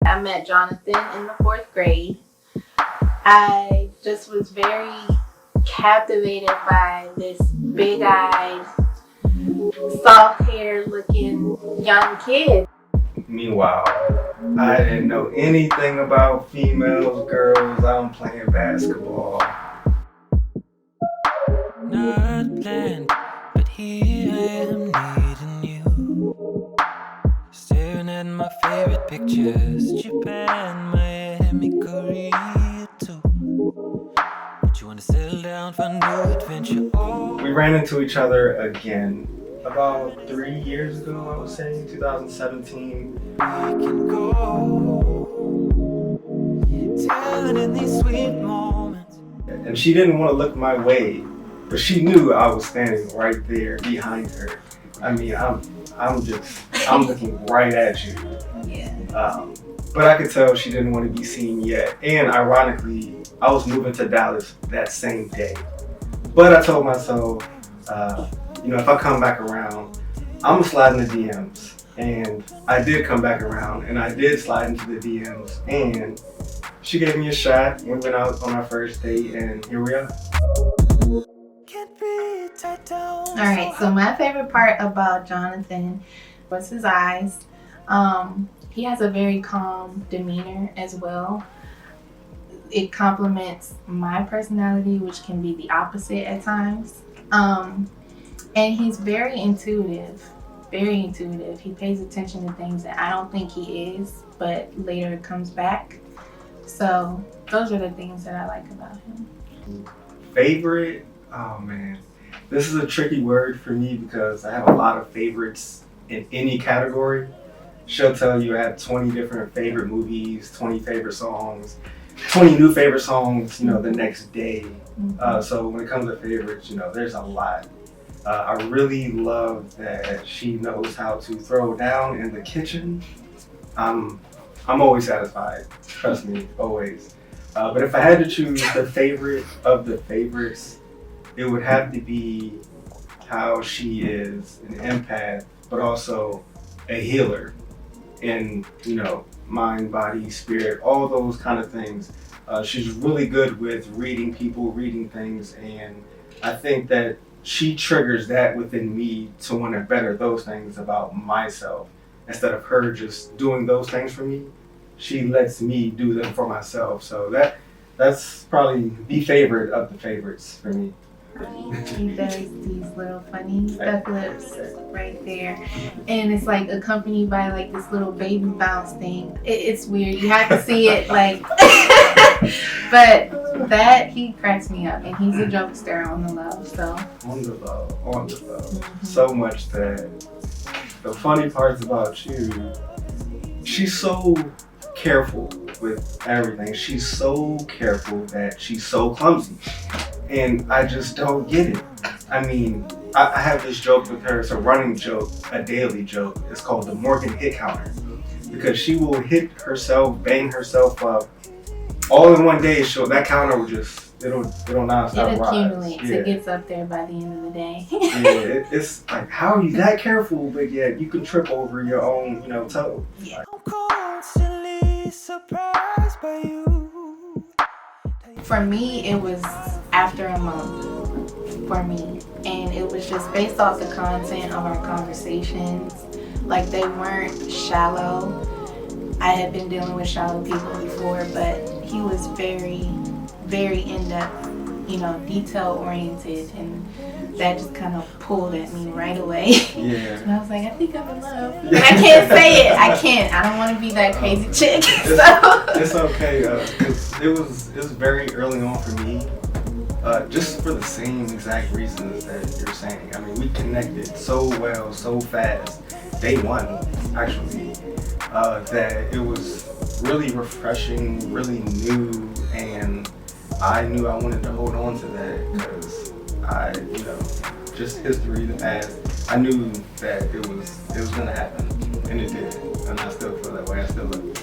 I met Jonathan in the 4th grade. I just was very captivated by this big-eyed, soft-haired looking young kid. Meanwhile, I didn't know anything about females, girls. I'm playing basketball. Not planned, but here I am needing you. Staring at my favorite pictures, Japan, Miami, Korea too. But you wanna settle down for a new adventure? Oh. We ran into each other again about 3 years ago, I would say, 2017. We can go, telling in these sweet moments. And she didn't want to look my way, but she knew I was standing right there behind her. I mean, I'm looking right at you. Yeah. But I could tell she didn't want to be seen yet. And ironically, I was moving to Dallas that same day. But I told myself, if I come back around, I'm gonna slide in the DMs. And I did come back around, and I did slide into the DMs. And she gave me a shot. We went out on our first date, and here we are. Alright, so my favorite part about Jonathan was his eyes. He has a very calm demeanor as well. It complements my personality, which can be the opposite at times. And he's very intuitive. Very intuitive. He pays attention to things that I don't think he is, but later it comes back. So those are the things that I like about him. Favorite? Oh man. This is a tricky word for me because I have a lot of favorites in any category. She'll tell you I have 20 different favorite movies, 20 favorite songs, 20 new favorite songs, the next day. So when it comes to favorites, there's a lot. I really love that she knows how to throw down in the kitchen. I'm always satisfied. Trust me, always. But if I had to choose the favorite of the favorites, it would have to be how she is an empath, but also a healer in, mind, body, spirit, all those kind of things. She's really good with reading people, reading things, and I think that she triggers that within me to want to better those things about myself. Instead of her just doing those things for me, she lets me do them for myself. So that's probably the favorite of the favorites for me. He does these little funny stuff lips right there, and it's like accompanied by like this little baby bounce thing. It's weird. You have to see it, but that he cracks me up, and he's a jokester on the low. So on the low. Mm-hmm. So much that the funny parts about you, she's so careful with everything. She's so careful that she's so clumsy. And I just don't get it. I mean, I have this joke with her. It's a running joke, a daily joke. It's called the Morgan hit counter. Because she will hit herself, bang herself up, all in one day. So that counter will it'll nonstop rise. It accumulates. Yeah. It gets up there by the end of the day. Yeah, it's like, how are you that careful? But yet you can trip over your own, toe. Yeah. I'm constantly surprised by you. For me, it was after a month for me, and it was just based off the content of our conversations. Like, they weren't shallow. I had been dealing with shallow people before, but he was very, very in-depth, detail oriented, and that just kind of pulled at me right away. Yeah. And I was like, I think I'm in love. And I can't say it. I don't want to be that crazy chick. It's okay, because it was very early on for me, just for the same exact reasons that you're saying. I mean, we connected so well, so fast, day one, actually, that it was really refreshing, really new, and I knew I wanted to hold on to that because just history, the past, I knew that it was going to happen, and it did, and I still feel that way. I still love it.